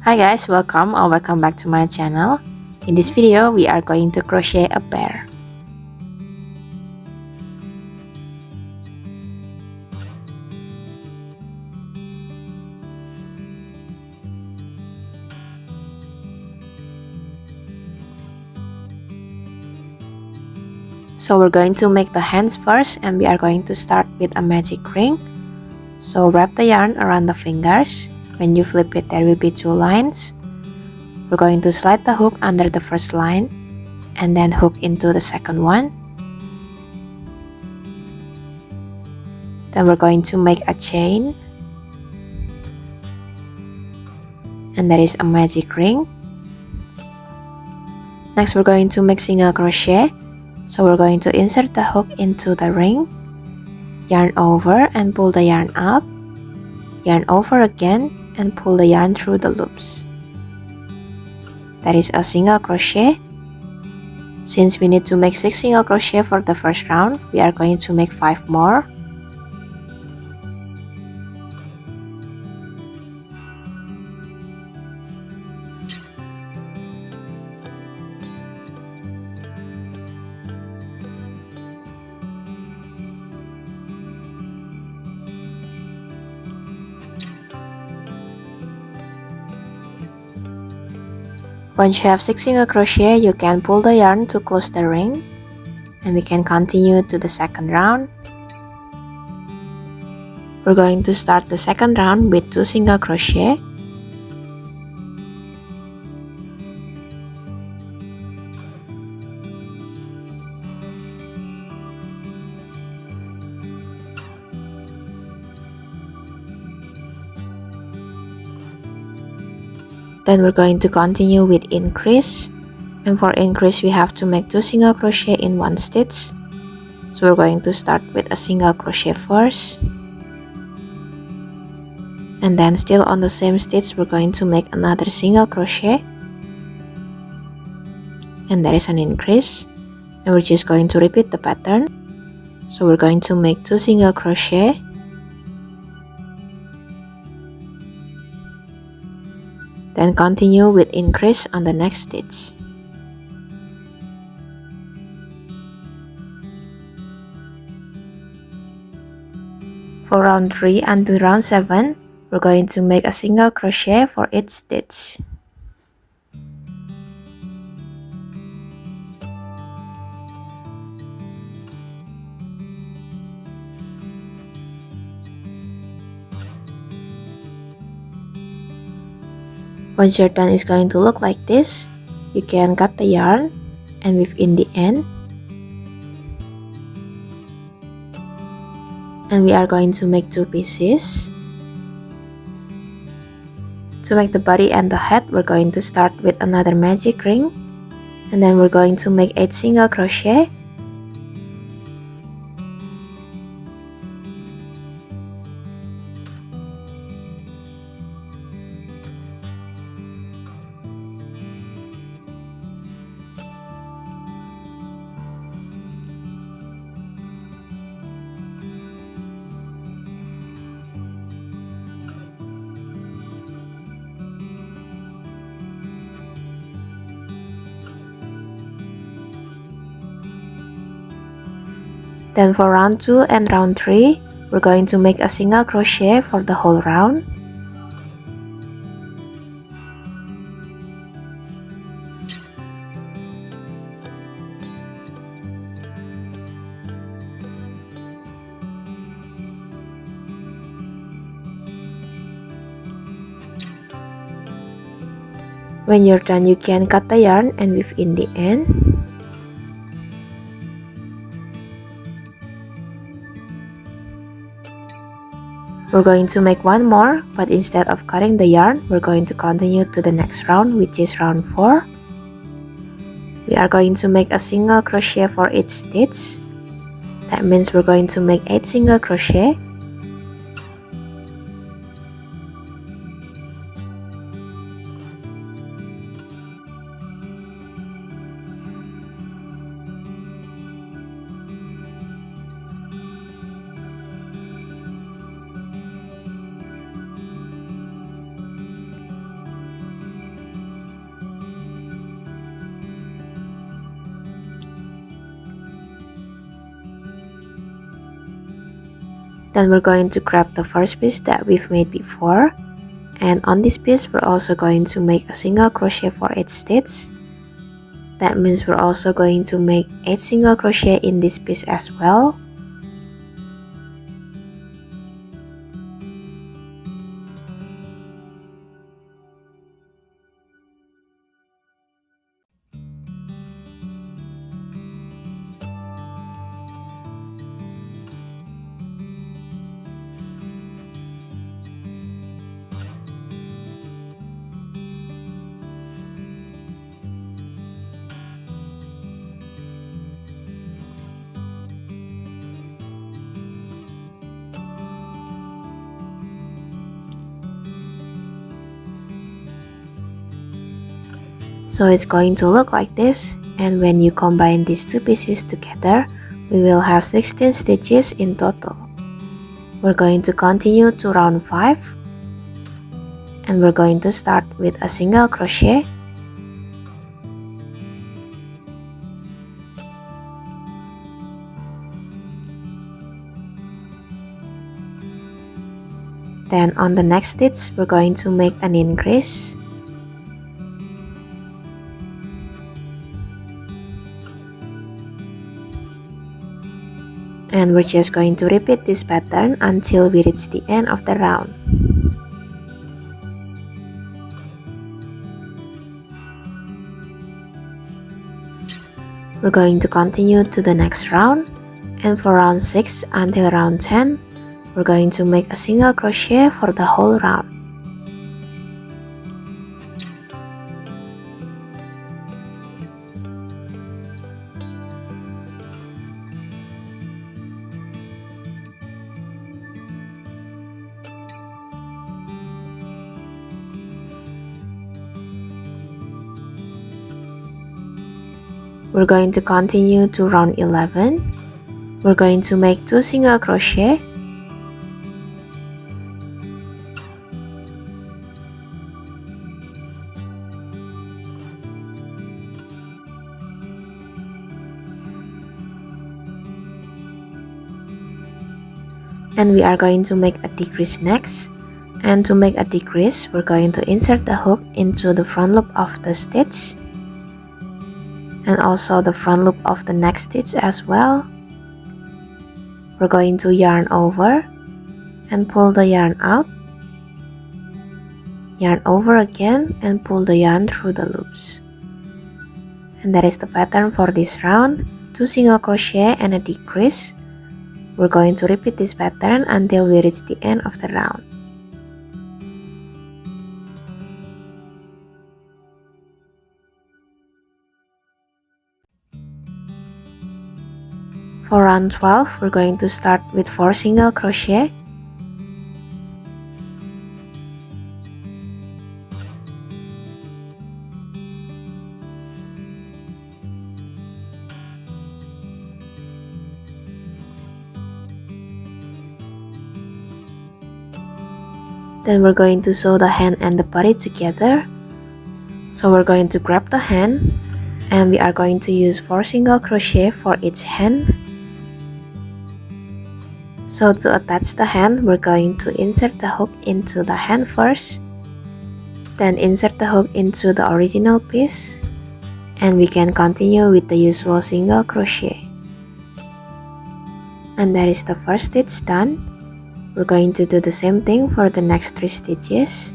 Hi guys, welcome or welcome back to my channel. In this video, we are going to crochet a bear. So we're going to make the hands first, and we are going to start with a magic ring. So wrap the yarn around the fingers. When you flip it, there will be two lines. We're going to slide the hook under the first line and then hook into the second one. Then we're going to make a chain, and that is a magic ring. Next, we're going to make single crochet. So we're going to insert the hook into the ring, yarn over and pull the yarn up, yarn over again and pull the yarn through the loops. That is a single crochet. Since we need to make 6 single crochet for the first round, we are going to make 5 more. Once you have 6 single crochet, you can pull the yarn to close the ring, and we can continue to the second round. We're going to start the second round with 2 single crochet. Then we're going to continue with increase, and for increase we have to make 2 single crochet in one stitch. So we're going to start with a single crochet first, and then still on the same stitch we're going to make another single crochet, and there is an increase, and we're just going to repeat the pattern. So we're going to make 2 single crochet, then continue with increase on the next stitch. For round 3 until round 7, we're going to make a single crochet for each stitch. Once your done is going to look like this, you can cut the yarn and weave in the end. And we are going to make 2 pieces. To make the body and the head, we're going to start with another magic ring, and then we're going to make 8 single crochet. Then for round 2 and round 3, we're going to make a single crochet for the whole round. When you're done, you can cut the yarn and weave in the end. We're going to make 1 more, but instead of cutting the yarn, we're going to continue to the next round, which is round 4. We are going to make a single crochet for each stitch. That means we're going to make 8 single crochet. Then we're going to grab the first piece that we've made before, and on this piece we're also going to make a single crochet for each stitch. That means we're also going to make 8 single crochet in this piece as well. So it's going to look like this, and when you combine these two pieces together, we will have 16 stitches in total. We're going to continue to round 5, and we're going to start with a single crochet. Then on the next stitch, we're going to make an increase. And we're just going to repeat this pattern until we reach the end of the round. We're going to continue to the next round, and for round 6 until round 10, we're going to make a single crochet for the whole round. We're going to continue to round 11. We're going to make 2 single crochet. And we are going to make a decrease next. And to make a decrease, we're going to insert the hook into the front loop of the stitch, and also the front loop of the next stitch as well. We're going to yarn over and pull the yarn out, yarn over again and pull the yarn through the loops. And that is the pattern for this round. 2 single crochet and a decrease. We're going to repeat this pattern until we reach the end of the round. For round 12, we're going to start with 4 single crochet. Then we're going to sew the hand and the body together. So we're going to grab the hand, and we are going to use 4 single crochet for each hand. So to attach the hand, we're going to insert the hook into the hand first, then insert the hook into the original piece, and we can continue with the usual single crochet. And that is the first stitch done. We're going to do the same thing for the next 3 stitches.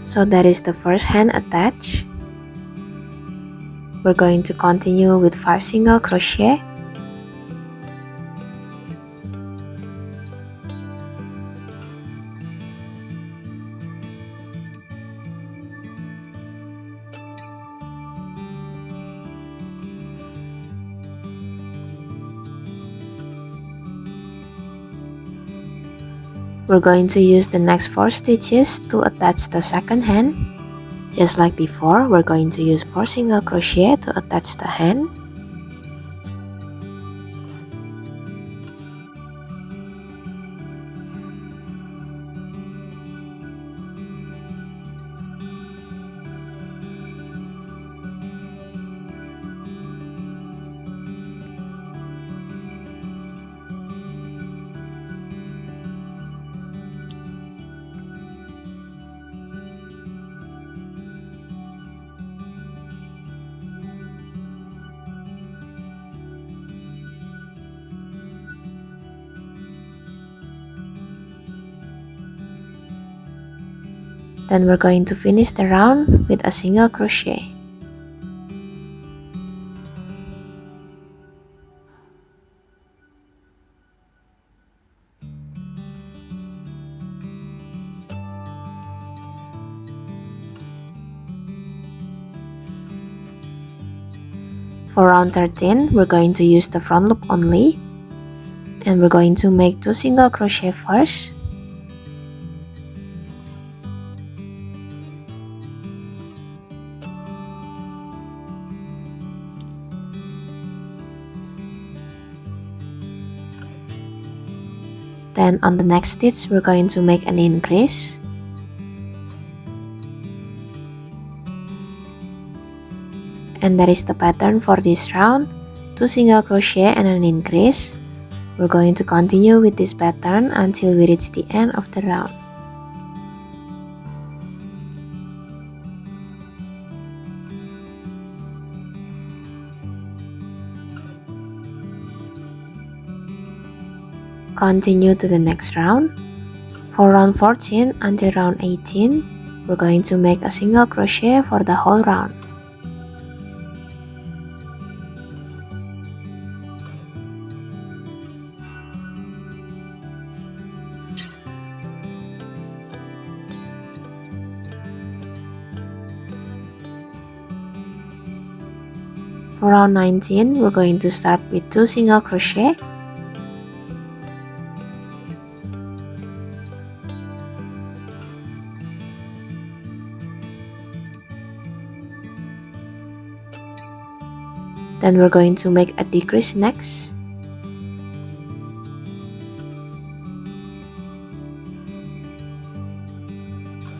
So that is the first hand attached. We're going to continue with 5 single crochet. we're going to use the next 4 stitches to attach the second hand. Just like before, we're going to use 4 single crochet to attach the hand. Then we're going to finish the round with a single crochet. For round 13, we're going to use the front loop only, and we're going to make 2 single crochet first. Then on the next stitch, we're going to make an increase. And that is the pattern for this round. 2 single crochet and an increase. We're going to continue with this pattern until we reach the end of the round. Continue to the next round. For round 14 until round 18, we're going to make a single crochet for the whole round. For round 19, we're going to start with 2 single crochet. Then we're going to make a decrease next.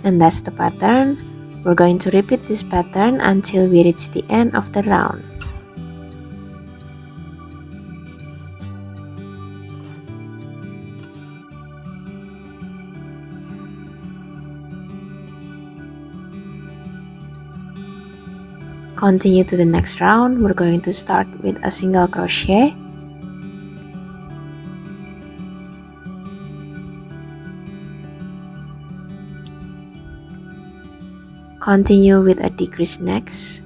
And that's the pattern. We're going to repeat this pattern until we reach the end of the round. Continue to the next round. We're going to start with a single crochet. Continue with a decrease next.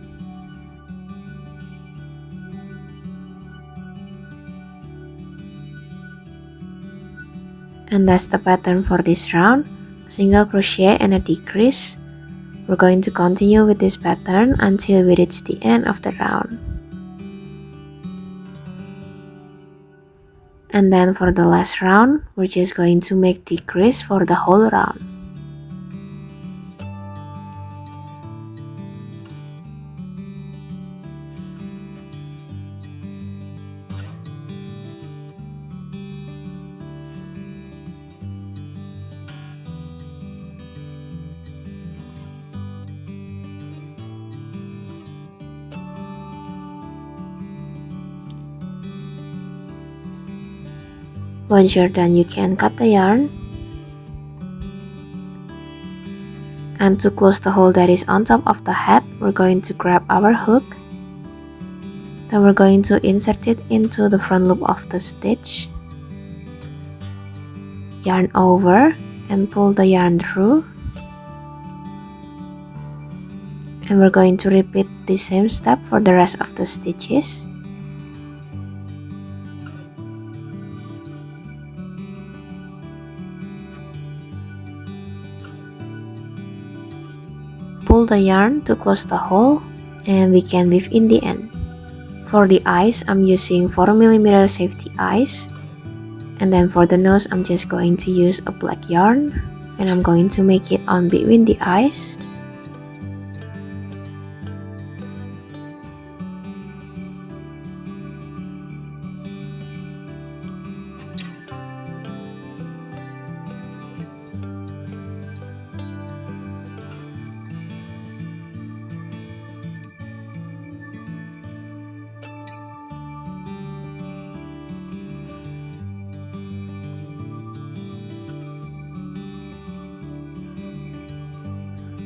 And that's the pattern for this round. Single crochet and a decrease. We're going to continue with this pattern until we reach the end of the round. And then for the last round, we're just going to make decrease for the whole round. Once you're done, you can cut the yarn. And to close the hole that is on top of the head, we're going to grab our hook. Then we're going to insert it into the front loop of the stitch. Yarn over and pull the yarn through. And we're going to repeat the same step for the rest of the stitches. Pull the yarn to close the hole, and we can weave in the end. For the eyes, I'm using 4mm safety eyes, And then for the nose, I'm just going to use a black yarn, and I'm going to make it on between the eyes.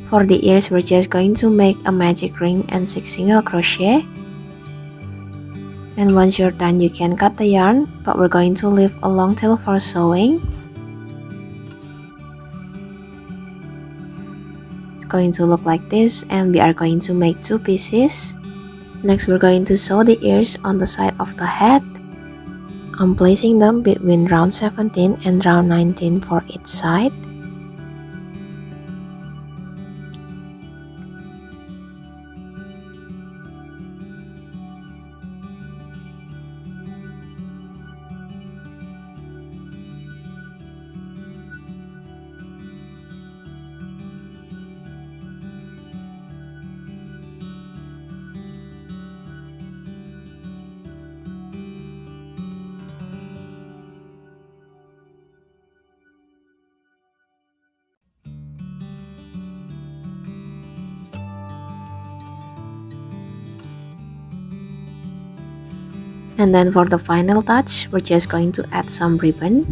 For the ears, we're just going to make a magic ring and 6 single crochet. And once you're done, you can cut the yarn, but we're going to leave a long tail for sewing. It's going to look like this, and we are going to make 2 pieces. Next, we're going to sew the ears on the side of the head. I'm placing them between round 17 and round 19 for each side. And then for the final touch, we're just going to add some ribbon.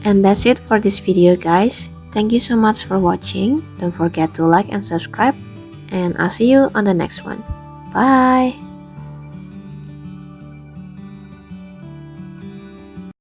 And that's it for this video, guys. Thank you so much for watching. Don't forget to like and subscribe, and I'll see you on the next one. Bye!